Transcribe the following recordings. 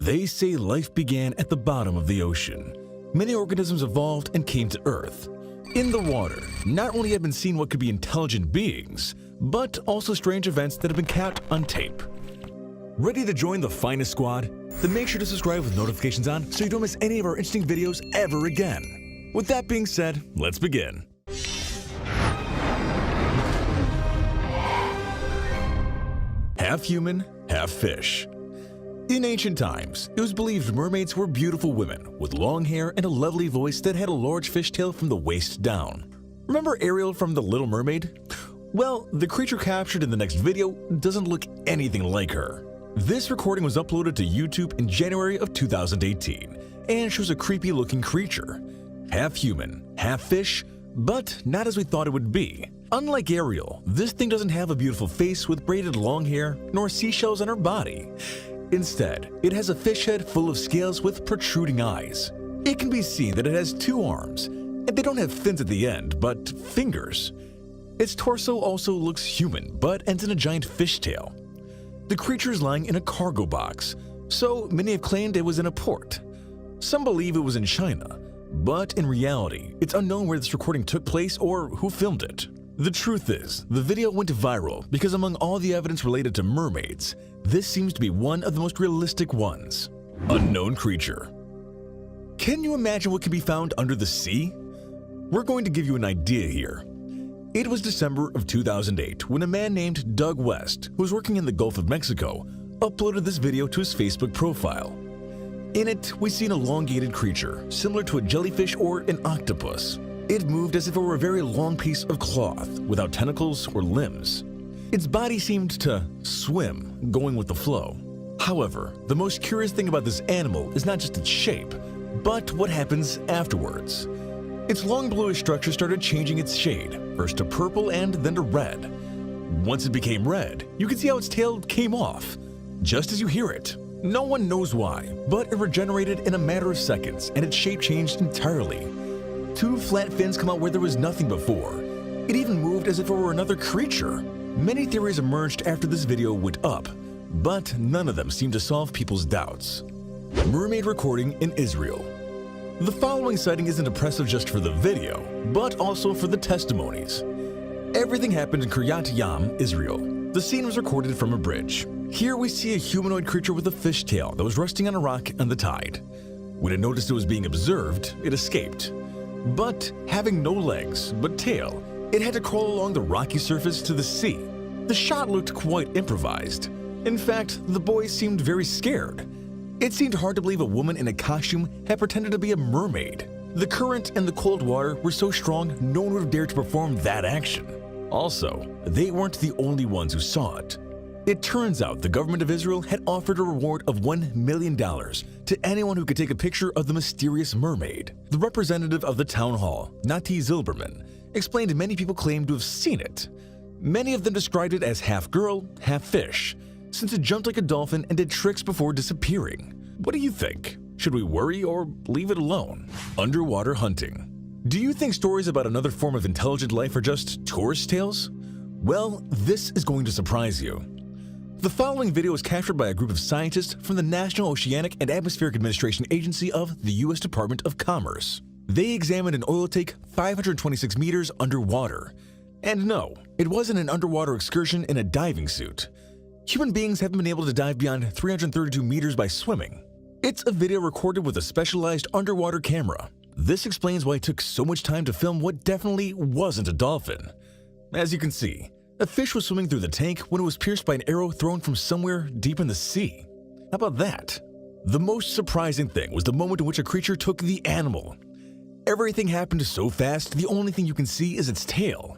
They say life began at the bottom of the ocean. Many organisms evolved and came to Earth. In the water, not only have been seen what could be intelligent beings, but also strange events that have been caught on tape. Ready to join the finest squad? Then make sure to subscribe with notifications on so you don't miss any of our interesting videos ever again. With that being said, let's begin. Half human, half fish. In ancient times, it was believed mermaids were beautiful women with long hair and a lovely voice that had a large fishtail from the waist down. Remember Ariel from The Little Mermaid? Well, the creature captured in the next video doesn't look anything like her. This recording was uploaded to YouTube in January of 2018 and shows a creepy looking creature. Half human, half fish, but not as we thought it would be. Unlike Ariel, this thing doesn't have a beautiful face with braided long hair nor seashells on her body. Instead, it has a fish head full of scales with protruding eyes. It can be seen that it has 2 arms, and they don't have fins at the end, but fingers. Its torso also looks human, but ends in a giant fishtail. The creature is lying in a cargo box, so many have claimed it was in a port. Some believe it was in China, but in reality, it's unknown where this recording took place or who filmed it. The truth is, the video went viral because among all the evidence related to mermaids, this seems to be one of the most realistic ones. Unknown Creature. Can you imagine what can be found under the sea? We're going to give you an idea here. It was December of 2008 when a man named Doug West, who was working in the Gulf of Mexico, uploaded this video to his Facebook profile. In it, we see an elongated creature, similar to a jellyfish or an octopus. It moved as if it were a very long piece of cloth, without tentacles or limbs. Its body seemed to swim, going with the flow. However, the most curious thing about this animal is not just its shape, but what happens afterwards. Its long bluish structure started changing its shade, first to purple and then to red. Once it became red, you can see how its tail came off, just as you hear it. No one knows why, but it regenerated in a matter of seconds and its shape changed entirely. 2 flat fins come out where there was nothing before. It even moved as if it were another creature. Many theories emerged after this video went up, but none of them seemed to solve people's doubts. Mermaid recording in Israel. The following sighting isn't impressive just for the video, but also for the testimonies. Everything happened in Kiryat Yam, Israel. The scene was recorded from a bridge. Here we see a humanoid creature with a fishtail that was resting on a rock on the tide. When it noticed it was being observed, it escaped. But having no legs but tail, it had to crawl along the rocky surface to the sea. The shot looked quite improvised. In fact, the boy seemed very scared. It seemed hard to believe a woman in a costume had pretended to be a mermaid. The current and the cold water were so strong no one would have dared to perform that action. Also, they weren't the only ones who saw it. It turns out the government of Israel had offered a reward of $1 million to anyone who could take a picture of the mysterious mermaid. The representative of the town hall, Nati Zilberman, explained many people claimed to have seen it. Many of them described it as half girl, half fish, since it jumped like a dolphin and did tricks before disappearing. What do you think? Should we worry or leave it alone? Underwater hunting. Do you think stories about another form of intelligent life are just tourist tales? Well, this is going to surprise you. The following video was captured by a group of scientists from the National Oceanic and Atmospheric Administration Agency of the U.S. Department of Commerce. They examined an oil tank 526 meters underwater. And no, it wasn't an underwater excursion in a diving suit. Human beings haven't been able to dive beyond 332 meters by swimming. It's a video recorded with a specialized underwater camera. This explains why it took so much time to film what definitely wasn't a dolphin. As you can see, a fish was swimming through the tank when it was pierced by an arrow thrown from somewhere deep in the sea. How about that? The most surprising thing was the moment in which a creature took the animal. Everything happened so fast, the only thing you can see is its tail.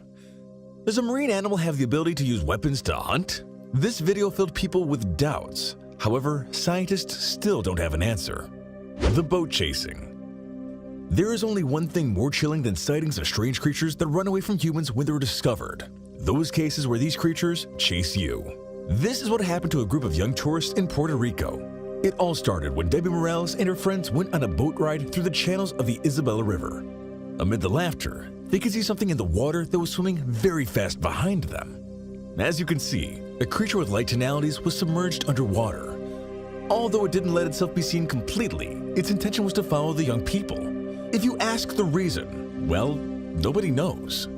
Does a marine animal have the ability to use weapons to hunt? This video filled people with doubts. However, scientists still don't have an answer. The boat chasing. There is only one thing more chilling than sightings of strange creatures that run away from humans when they're discovered. Those cases where these creatures chase you. This is what happened to a group of young tourists in Puerto Rico. It all started when Debbie Morales and her friends went on a boat ride through the channels of the Isabella River. Amid the laughter, they could see something in the water that was swimming very fast behind them. As you can see, a creature with light tonalities was submerged underwater. Although it didn't let itself be seen completely, its intention was to follow the young people. If you ask the reason, well, nobody knows.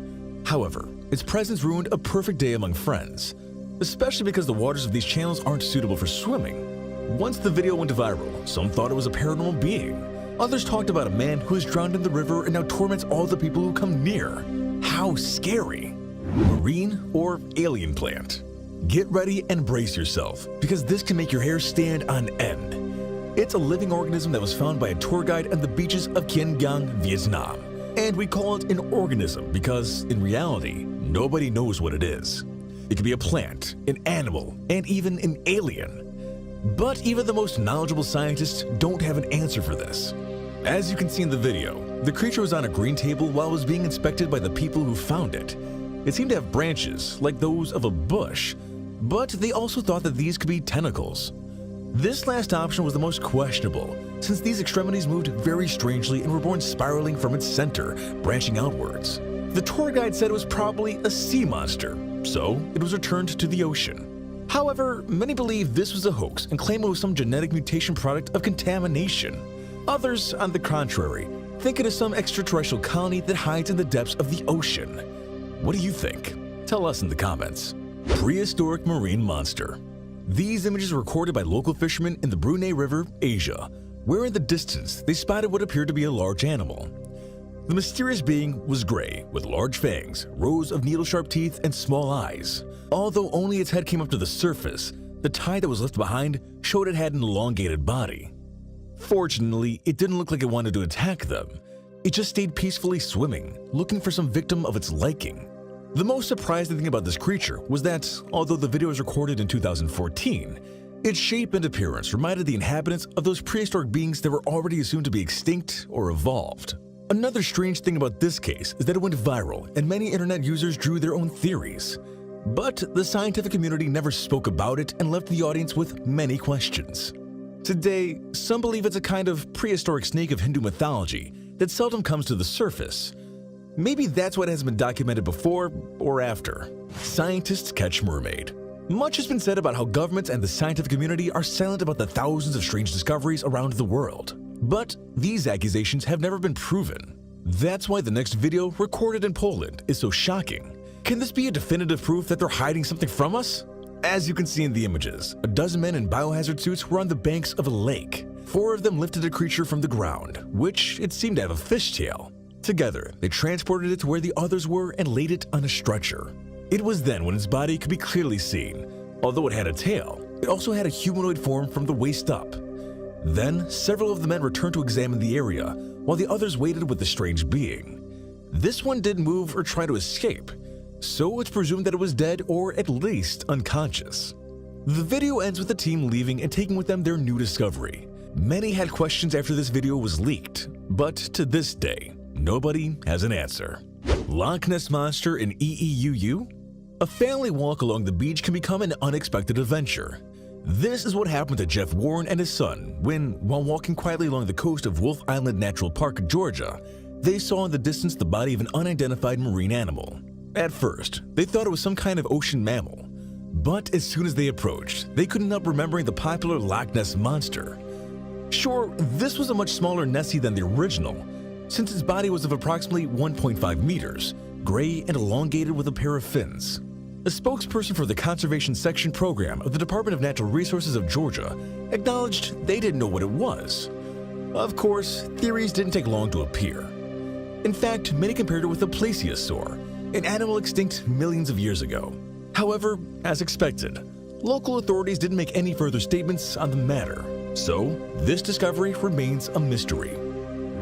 However, its presence ruined a perfect day among friends, especially because the waters of these channels aren't suitable for swimming. Once the video went viral, some thought it was a paranormal being. Others talked about a man who is drowned in the river and now torments all the people who come near. How scary! Marine or alien plant? Get ready and brace yourself, because this can make your hair stand on end. It's a living organism that was found by a tour guide on the beaches of Quien Giang, Vietnam. And we call it an organism because, in reality, nobody knows what it is. It could be a plant, an animal, and even an alien. But even the most knowledgeable scientists don't have an answer for this. As you can see in the video, the creature was on a green table while it was being inspected by the people who found it. It seemed to have branches, like those of a bush, but they also thought that these could be tentacles. This last option was the most questionable, since these extremities moved very strangely and were born spiraling from its center, branching outwards. The tour guide said it was probably a sea monster, so it was returned to the ocean. However, many believe this was a hoax and claim it was some genetic mutation product of contamination. Others, on the contrary, think it is some extraterrestrial colony that hides in the depths of the ocean. What do you think? Tell us in the comments. Prehistoric marine monster. These images were recorded by local fishermen in the Brunei River, Asia, where in the distance they spotted what appeared to be a large animal. The mysterious being was gray, with large fangs, rows of needle-sharp teeth, and small eyes. Although only its head came up to the surface, the tie that was left behind showed it had an elongated body. Fortunately, it didn't look like it wanted to attack them. It just stayed peacefully swimming, looking for some victim of its liking. The most surprising thing about this creature was that, although the video was recorded in 2014, its shape and appearance reminded the inhabitants of those prehistoric beings that were already assumed to be extinct or evolved. Another strange thing about this case is that it went viral and many internet users drew their own theories. But the scientific community never spoke about it and left the audience with many questions. Today, some believe it's a kind of prehistoric snake of Hindu mythology that seldom comes to the surface. Maybe that's what has been documented before or after. Scientists catch mermaid. Much has been said about how governments and the scientific community are silent about the thousands of strange discoveries around the world. But these accusations have never been proven. That's why the next video, recorded in Poland, is so shocking. Can this be a definitive proof that they're hiding something from us? As you can see in the images, a dozen men in biohazard suits were on the banks of a lake. 4 of them lifted a creature from the ground, which it seemed to have a fishtail. Together, they transported it to where the others were and laid it on a stretcher. It was then when its body could be clearly seen. Although it had a tail, it also had a humanoid form from the waist up. Then, several of the men returned to examine the area, while the others waited with the strange being. This one didn't move or try to escape, so it's presumed that it was dead or at least unconscious. The video ends with the team leaving and taking with them their new discovery. Many had questions after this video was leaked, but to this day, nobody has an answer. Loch Ness Monster in EEUU? A family walk along the beach can become an unexpected adventure. This is what happened to Jeff Warren and his son when, while walking quietly along the coast of Wolf Island Natural Park, Georgia, they saw in the distance the body of an unidentified marine animal. At first, they thought it was some kind of ocean mammal. But as soon as they approached, they couldn't help remembering the popular Loch Ness Monster. Sure, this was a much smaller Nessie than the original, since its body was of approximately 1.5 meters, gray and elongated with a pair of fins. A spokesperson for the Conservation Section program of the Department of Natural Resources of Georgia acknowledged they didn't know what it was. Of course, theories didn't take long to appear. In fact, many compared it with a plesiosaur, an animal extinct millions of years ago. However, as expected, local authorities didn't make any further statements on the matter, so this discovery remains a mystery.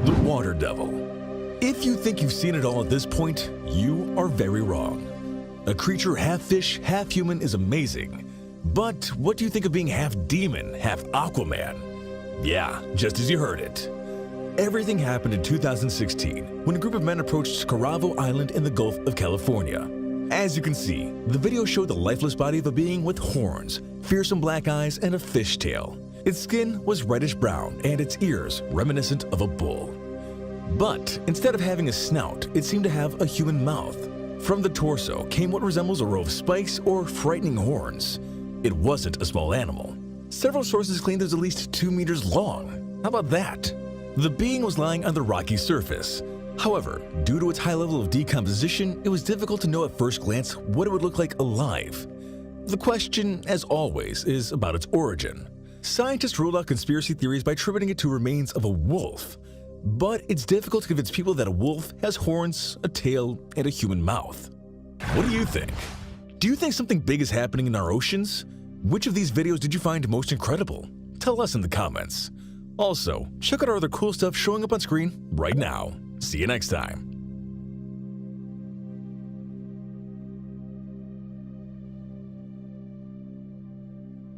The water devil. If you think you've seen it all at this point, you are very wrong. A creature half fish, half human is amazing. But what do you think of being half demon, half Aquaman? Yeah, just as you heard it. Everything happened in 2016 when a group of men approached Scaravo Island in the Gulf of California. As you can see, the video showed the lifeless body of a being with horns, fearsome black eyes, and a fishtail. Its skin was reddish brown and its ears reminiscent of a bull. But instead of having a snout, it seemed to have a human mouth. From the torso came what resembles a row of spikes or frightening horns. It wasn't a small animal. Several sources claim it was at least 2 meters long. How about that? The being was lying on the rocky surface. However, due to its high level of decomposition, it was difficult to know at first glance what it would look like alive. The question, as always, is about its origin. Scientists ruled out conspiracy theories by attributing it to remains of a wolf. But it's difficult to convince people that a wolf has horns, a tail, and a human mouth. What do you think? Do you think something big is happening in our oceans? Which of these videos did you find most incredible? Tell us in the comments. Also, check out our other cool stuff showing up on screen right now. See you next time.